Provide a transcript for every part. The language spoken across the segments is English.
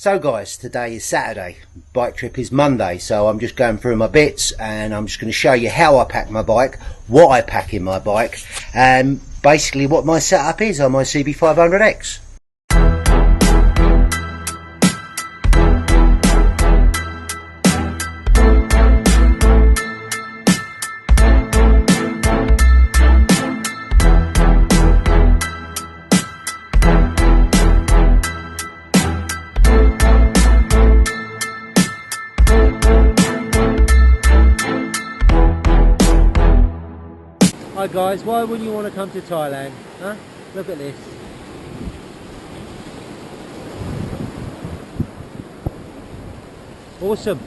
So guys, today is Saturday, bike trip is Monday, so I'm just going through my bits and I'm just going to show you how I pack my bike, what I pack in my bike, and basically what my setup is on my CB500X. Hi guys, why wouldn't you want to come to Thailand? Huh? Look at this. Awesome.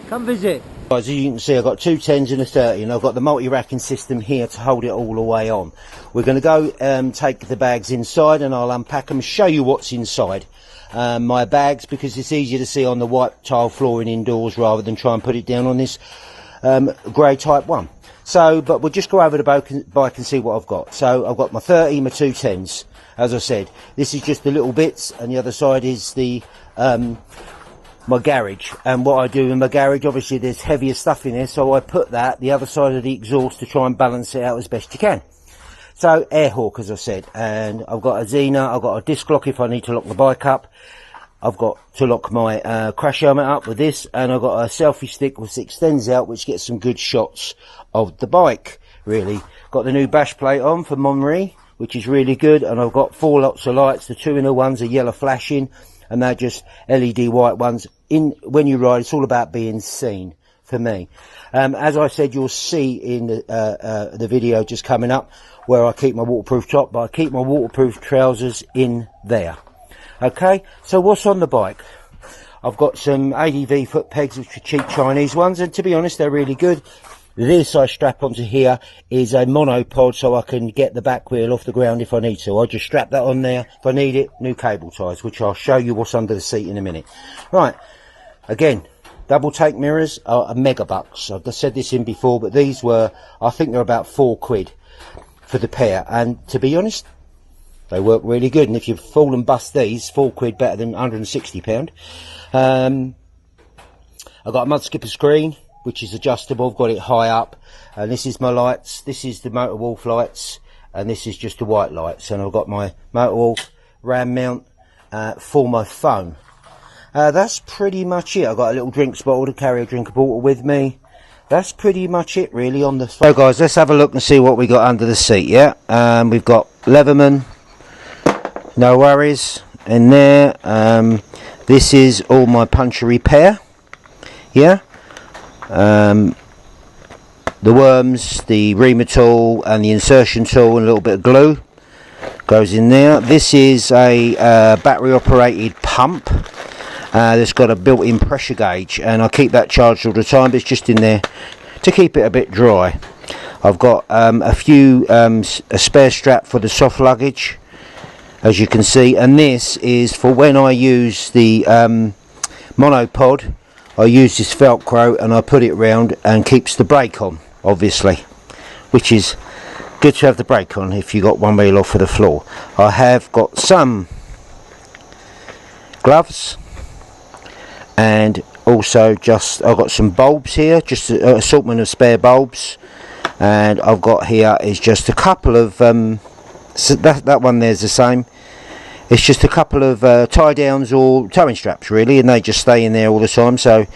Come visit. Guys, as you can see, I've got two 10s and a 30 and I've got the multi-racking system here to hold it all the way on. We're going to go take the bags inside and I'll unpack them and show you what's inside my bags, because it's easier to see on the white tile flooring indoors rather than try and put it down on this grey type one. So, but we'll just go over the bike and see what I've got. So I've got my 30, my two 10s. As I said, this is just the little bits, and the other side is the my garage. And what I do in my garage, obviously there's heavier stuff in there, so I put that the other side of the exhaust to try and balance it out as best you can. So air hawk, as I said, and I've got a Xena, I've got a disc lock if I need to lock the bike up. I've got to lock my crash helmet up with this, and I've got a selfie stick which extends out, which gets some good shots of the bike, really. Got the new bash plate on for Monterey, which is really good, and I've got 4 lots of lights. The 2 inner ones are yellow flashing, and they're just LED white ones. When you ride, it's all about being seen, for me. As I said, you'll see in the video just coming up where I keep my waterproof top, but I keep my waterproof trousers in there. Okay, so what's on the bike? I've got some ADV foot pegs, which are cheap Chinese ones, and to be honest, they're really good. This I strap onto here is a monopod, so I can get the back wheel off the ground if I need to. I'll just strap that on there. If I need it, new cable ties, which I'll show you what's under the seat in a minute. Right, again, double take mirrors are a mega bucks. I've said this in before, but these were, I think they're about £4 for the pair, and to be honest, they work really good. And if you fall and bust these, £4 better than £160. I've got a mud skipper screen, which is adjustable. I've got it high up, and this is my lights. This is the Motor Wolf lights, and this is just the white lights. And I've got my Motor Wolf RAM mount for my phone. That's pretty much it. I've got a little drinks bottle to carry a drink bottle with me. That's pretty much it, really, on the... So guys, let's have a look and see what we got under the seat. Yeah, we've got Leatherman, no worries in there. This is all my puncture repair. Yeah, the worms, the reamer tool and the insertion tool, and a little bit of glue goes in there. This is a battery operated pump that's got a built-in pressure gauge, and I keep that charged all the time, but it's just in there to keep it a bit dry. I've got a spare strap for the soft luggage, as you can see, and this is for when I use the monopod. I use this Velcro and I put it round and keeps the brake on, obviously, which is good to have the brake on if you got one wheel off of the floor. I have got some gloves, and also I've got some bulbs here, just an assortment of spare bulbs, and I've got here is just a couple of so that one there's the same. It's just a couple of tie downs or towing straps, really, and they just stay in there all the time. So,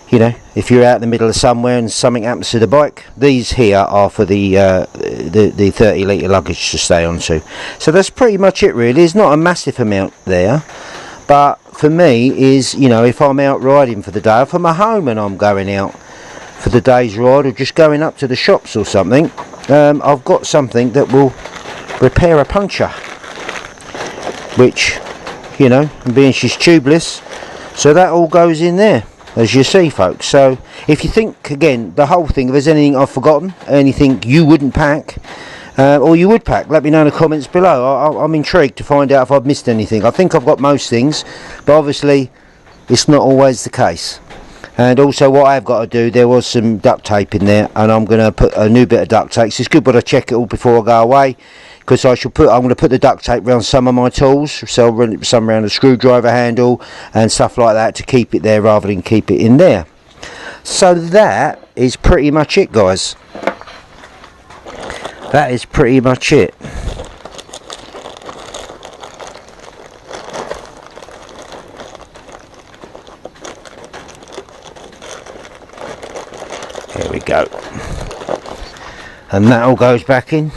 you know, if you're out in the middle of somewhere and something happens to the bike, these here are for the 30 litre luggage to stay onto. So that's pretty much it, really. There's not a massive amount there, but for me is, you know, if I'm out riding for the day, if I'm at home and I'm going out for the day's ride or just going up to the shops or something, I've got something that will repair a puncture, which, you know, being she's tubeless, so that all goes in there, as you see, folks. So if you think, again, the whole thing, if there's anything I've forgotten, anything you wouldn't pack, or you would pack, let me know in the comments below. I'm intrigued to find out if I've missed anything. I think I've got most things, but obviously it's not always the case. And also what I've got to do, there was some duct tape in there, and I'm going to put a new bit of duct tape. So it's good, but I check it all before I go away. because I'm going to put the duct tape around some of my tools, so I'll run some around the screwdriver handle and stuff like that to keep it there rather than keep it in there. So that is pretty much it, guys. That is pretty much it. There we go. And that all goes back in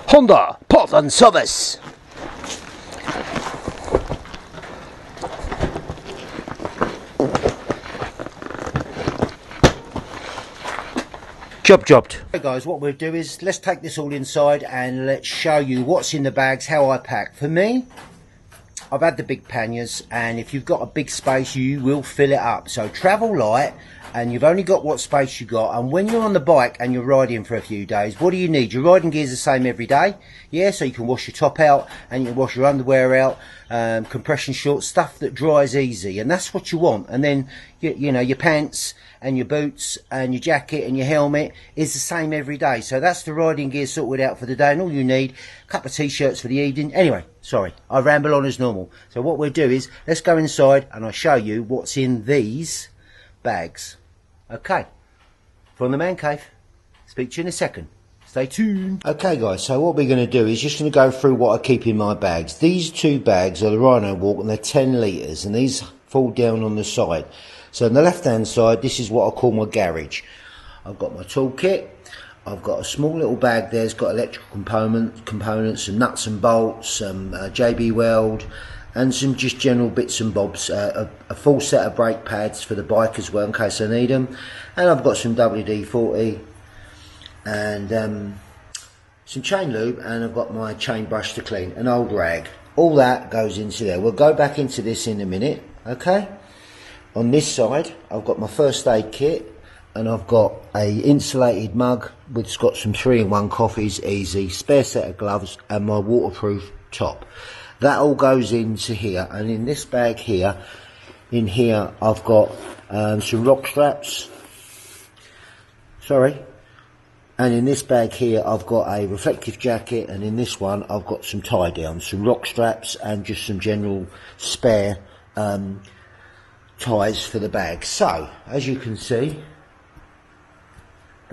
Honda Pot and Service. Jobbed. Okay guys, what we'll do is let's take this all inside and let's show you what's in the bags, how I pack. For me, I've had the big panniers, and if you've got a big space you will fill it up. So travel light, and you've only got what space you got. And when you're on the bike and you're riding for a few days, what do you need? Your riding gear's the same every day, yeah, so you can wash your top out and you can wash your underwear out, compression shorts, stuff that dries easy, and that's what you want. And then you know, your pants and your boots and your jacket and your helmet is the same every day. So that's the riding gear sorted out for the day, and all you need, a couple of t-shirts for the evening. Anyway, sorry, I ramble on as normal. So what we'll do is let's go inside and I'll show you what's in these bags. Okay, from the man cave. Speak to you in a second. Stay tuned. Okay guys, so what we're going to do is just going to go through what I keep in my bags. These two bags are the Rhino Walk, and they're 10 litres, and these fall down on the side. So on the left hand side, this is what I call my garage. I've got my toolkit. I've got a small little bag there. It's got electrical components, some nuts and bolts, some JB Weld, and some just general bits and bobs. A full set of brake pads for the bike as well in case I need them. And I've got some WD-40 and some chain lube, and I've got my chain brush to clean, an old rag. All that goes into there. We'll go back into this in a minute, okay? On this side, I've got my first aid kit, and I've got a insulated mug which has got some 3-in-1 coffees, easy, spare set of gloves, and my waterproof top. That all goes into here. And in this bag here, in here I've got some rock straps, and in this bag here I've got a reflective jacket, and in this one I've got some tie downs, some rock straps, and just some general spare ties for the bag. So as you can see,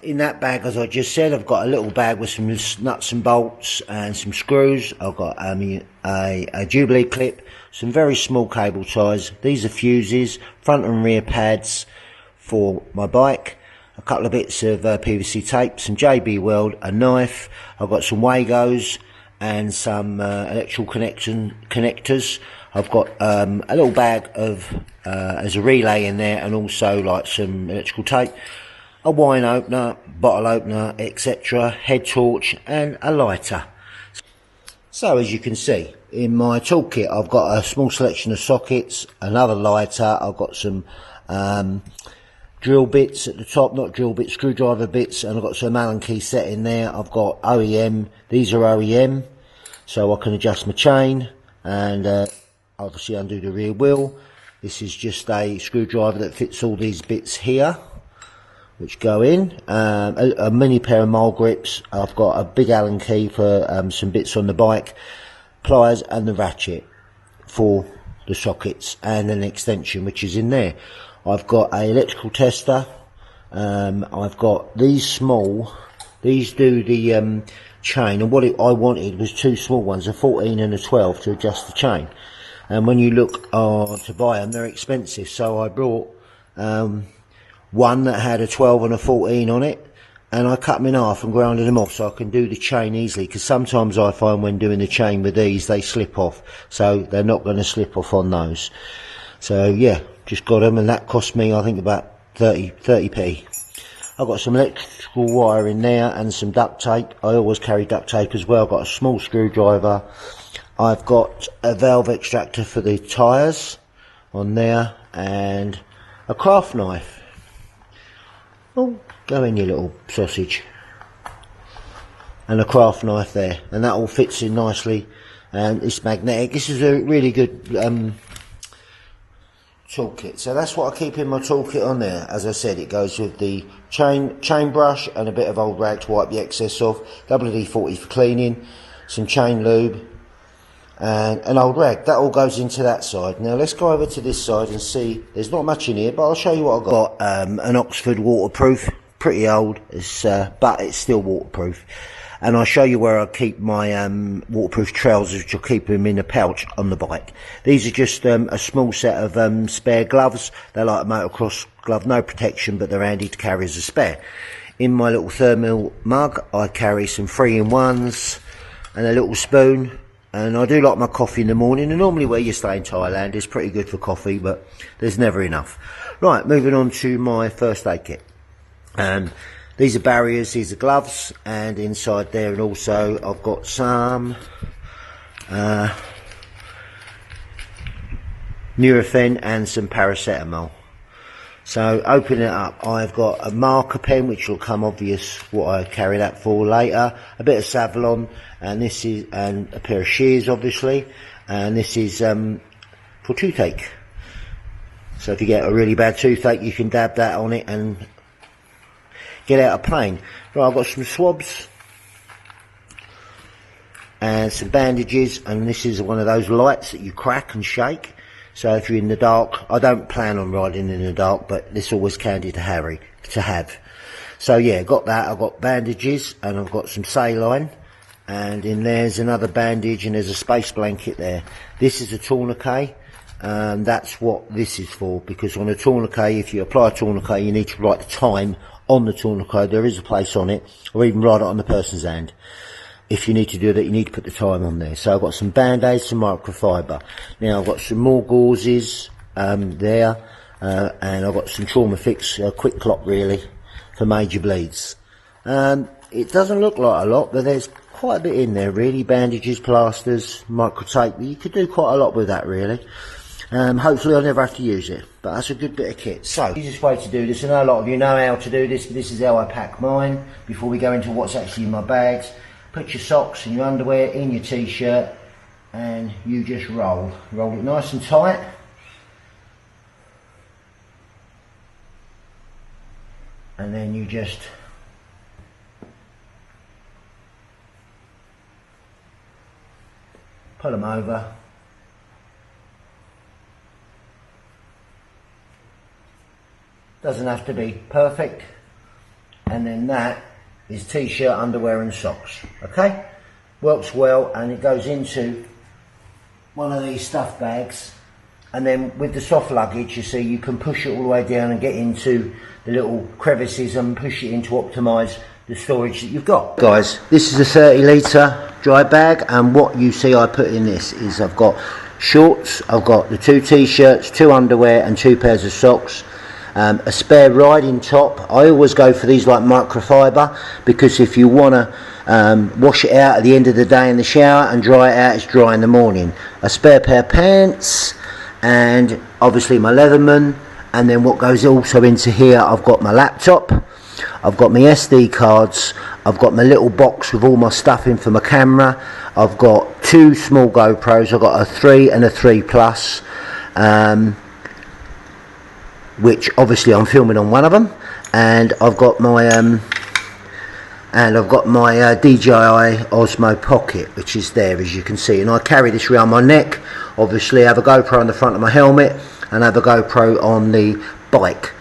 in that bag, as I just said, I've got a little bag with some nuts and bolts and some screws. I've got a Jubilee clip, some very small cable ties. These are fuses, front and rear pads for my bike, a couple of bits of PVC tape, some JB Weld, a knife. I've got some Wagos and some electrical connectors. I've got a little bag of as a relay in there, and also like some electrical tape, a wine opener, bottle opener, etc., head torch, and a lighter. So as you can see, in my toolkit I've got a small selection of sockets, another lighter, I've got some drill bits at the top, not drill bits, screwdriver bits, and I've got some Allen key set in there. I've got OEM, these are OEM, so I can adjust my chain and obviously undo the rear wheel. This is just a screwdriver that fits all these bits here, which go in, a mini pair of mole grips. I've got a big Allen key for some bits on the bike, pliers, and the ratchet for the sockets, and an extension which is in there. I've got a electrical tester. I've got these small, these do the chain, and what I wanted was two small ones, a 14 and a 12, to adjust the chain. And when you look to buy them, they're expensive, so I brought one that had a 12 and a 14 on it, and I cut them in half and grounded them off so I can do the chain easily, because sometimes I find when doing the chain with these they slip off, so they're not going to slip off on those. So yeah, just got them, and that cost me I think about 30p. I've got some electrical wire in there and some duct tape. I always carry duct tape as well. I've got a small screwdriver. I've got a valve extractor for the tyres on there, and a craft knife. Oh, go in, you little sausage. And a craft knife there, and that all fits in nicely, and it's magnetic. This is a really good toolkit. So that's what I keep in my toolkit on there. As I said, it goes with the chain brush and a bit of old rag to wipe the excess off, WD-40 for cleaning, some chain lube, and an old rag. That all goes into that side. Now let's go over to this side and see. There's not much in here, but I'll show you what I've got. An Oxford waterproof, pretty old, but it's still waterproof. And I'll show you where I keep my waterproof trousers, which I'll keep them in a pouch on the bike. These are just a small set of spare gloves. They're like a motocross glove, no protection, but they're handy to carry as a spare. In my little thermal mug, I carry some 3-in-1s and a little spoon. And I do like my coffee in the morning, and normally where you stay in Thailand is pretty good for coffee, but there's never enough. Right, moving on to my first aid kit. These are barriers, these are gloves, and inside there, and also I've got some Nurofen and some paracetamol. So opening it up, I've got a marker pen, which will come obvious what I carry that for later, a bit of Savlon, and this is, and a pair of shears obviously, and this is for toothache. So if you get a really bad toothache, you can dab that on it and get out of pain. Right, I've got some swabs and some bandages, and this is one of those lights that you crack and shake. So if you're in the dark, I don't plan on riding in the dark, but this always handy to have. So yeah, got that. I've got bandages, and I've got some saline, and in there's another bandage, and there's a space blanket there. This is a tourniquet. That's what this is for, because on a tourniquet, if you apply a tourniquet, you need to write the time on the tourniquet. There is a place on it, or even write it on the person's hand. If you need to do that, you need to put the time on there. So I've got some band-aids, some microfiber. Now I've got some more gauzes there, and I've got some Trauma Fix quick clot really for major bleeds. It doesn't look like a lot, but there's quite a bit in there really. Bandages, plasters, micro tape. You could do quite a lot with that really. Hopefully I'll never have to use it, but that's a good bit of kit. So, the easiest way to do this, I know a lot of you know how to do this, but this is how I pack mine. Before we go into what's actually in my bags, put your socks and your underwear in your t-shirt, and you just roll it nice and tight. And then you just pull them over. Doesn't have to be perfect. And then that is t-shirt, underwear and socks. Okay? Works well, and it goes into one of these stuff bags. And then with the soft luggage, you see, you can push it all the way down and get into the little crevices and push it in to optimise the storage that you've got. Guys, this is a 30 litre dry bag, and what you see I put in this is I've got shorts, I've got the 2 t-shirts, 2 underwear and 2 pairs of socks. A spare riding top. I always go for these like microfiber, because if you want to wash it out at the end of the day in the shower and dry it out, it's dry in the morning. A spare pair of pants, and obviously my Leatherman. And then what goes also into here, I've got my laptop, I've got my SD cards, I've got my little box with all my stuff in for my camera, I've got 2 small GoPros, I've got a 3 and a 3 Plus, which obviously I'm filming on one of them, and I've got my DJI Osmo Pocket, which is there as you can see, and I carry this around my neck. Obviously I have a GoPro on the front of my helmet and I have a GoPro on the bike,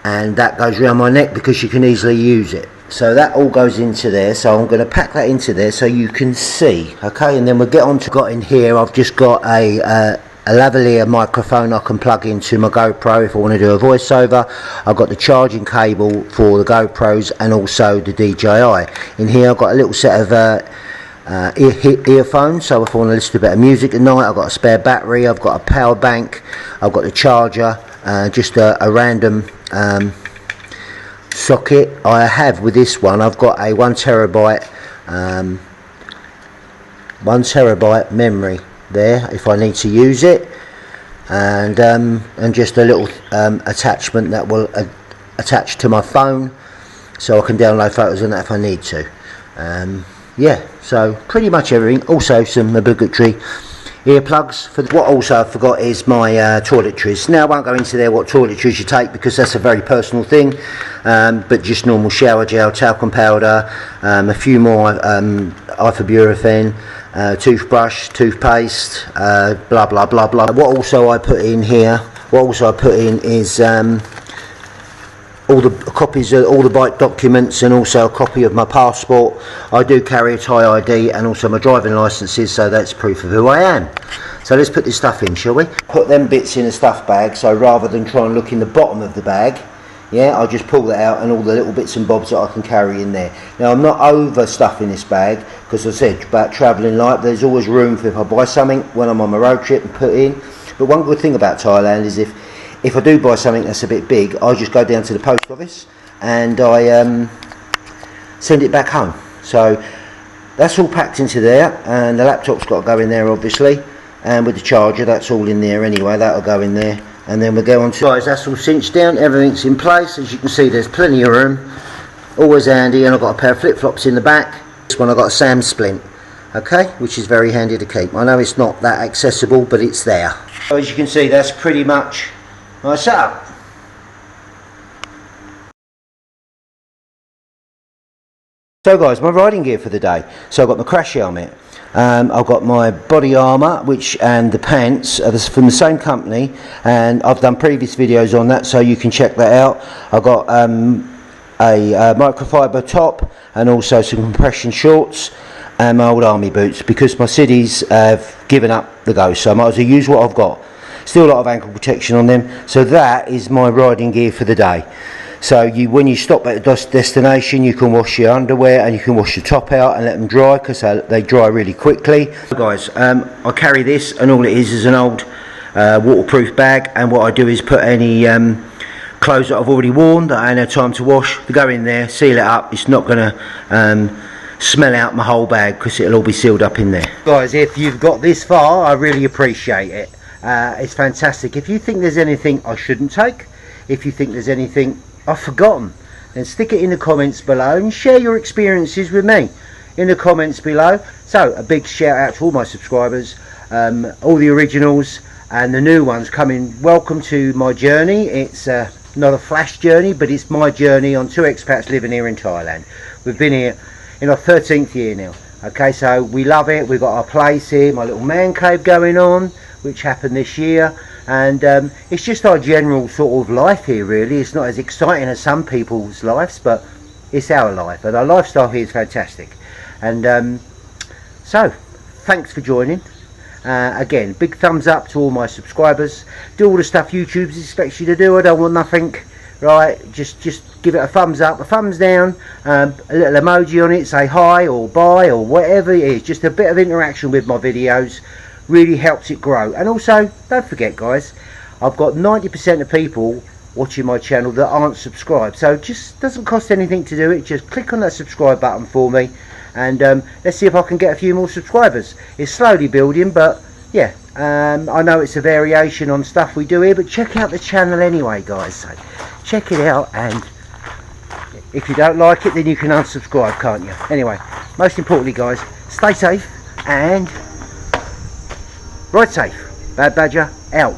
and that goes around my neck because you can easily use it. So that all goes into there, so I'm going to pack that into there so you can see. Okay, and then we'll get on to got in here. I've just got a lavalier microphone I can plug into my GoPro if I want to do a voiceover. I've got the charging cable for the GoPros and also the DJI. In here I've got a little set of earphones, so if I want to listen to a bit of music at night. I've got a spare battery, I've got a power bank, I've got the charger, just a random socket. I have with this one, I've got a 1 terabyte memory there if I need to use it, and just a little attachment that will attach to my phone, so I can download photos on that if I need to. Yeah, so pretty much everything. Also some obligatory earplugs. What also I forgot is my toiletries. Now I won't go into there what toiletries you take because that's a very personal thing, but just normal shower gel, talcum powder, a few more ibuprofen, toothbrush, toothpaste, blah blah blah blah. What also I put in here, is all the copies of all the bike documents, and also a copy of my passport. I do carry a Thai ID and also my driving licences, so that's proof of who I am. So let's put this stuff in, shall we? Put them bits in a stuff bag, so rather than try and look in the bottom of the bag, yeah, I'll just pull that out and all the little bits and bobs that I can carry in there. Now I'm not overstuffing this bag, because I said about travelling light, there's always room for if I buy something when I'm on my road trip and put in. But one good thing about Thailand is if I do buy something that's a bit big, I just go down to the post office and I send it back home. So that's all packed into there, and the laptop's got to go in there obviously, and with the charger, that's all in there anyway, that'll go in there. And then we'll go on to, guys, that's all cinched down, everything's in place. As you can see, there's plenty of room, always handy. And I've got a pair of flip-flops in the back. This one I've got a Sam splint, okay, which is very handy to keep. I know it's not that accessible, but it's there. So as you can see, that's pretty much my setup. So guys, my riding gear for the day. So I've got my crash helmet, I've got my body armour, and the pants are from the same company, and I've done previous videos on that, so you can check that out. I've got a microfiber top and also some compression shorts, and my old army boots, because my cities have given up the ghost, so I might as well use what I've got. Still a lot of ankle protection on them. So that is my riding gear for the day. So when you stop at a destination, you can wash your underwear and you can wash your top out and let them dry, because they dry really quickly. So guys, I carry this, and all it is an old waterproof bag, and what I do is put any clothes that I've already worn that I ain't had time to wash, to go in there, seal it up. It's not going to smell out my whole bag, because it'll all be sealed up in there. Guys, if you've got this far, I really appreciate it. It's fantastic. If you think there's anything I shouldn't take, if you think there's anything I've forgotten, then stick it in the comments below and share your experiences with me in the comments below. So a big shout out to all my subscribers, all the originals and the new ones coming. Welcome to my journey. It's not a flash journey, but it's my journey on two expats living here in Thailand. We've been here in our 13th year now. Okay, so we love it. We've got our place here, my little man cave going on, which happened this year, and it's just our general sort of life here really. It's not as exciting as some people's lives, but it's our life, and our lifestyle here is fantastic. And so thanks for joining. Again, big thumbs up to all my subscribers. Do all the stuff YouTube expects you to do. I don't want nothing, right? Just give it a thumbs up, a thumbs down, a little emoji on it, say hi or bye or whatever it is. Just a bit of interaction with my videos really helps it grow. And also, don't forget guys, I've got 90% of people watching my channel that aren't subscribed, so it just doesn't cost anything to do it. Just click on that subscribe button for me, and let's see if I can get a few more subscribers. It's slowly building, but yeah, I know it's a variation on stuff we do here, but check out the channel anyway guys. So check it out, and if you don't like it, then you can unsubscribe, can't you? Anyway, most importantly guys, stay safe and ride safe. Bad Badger out.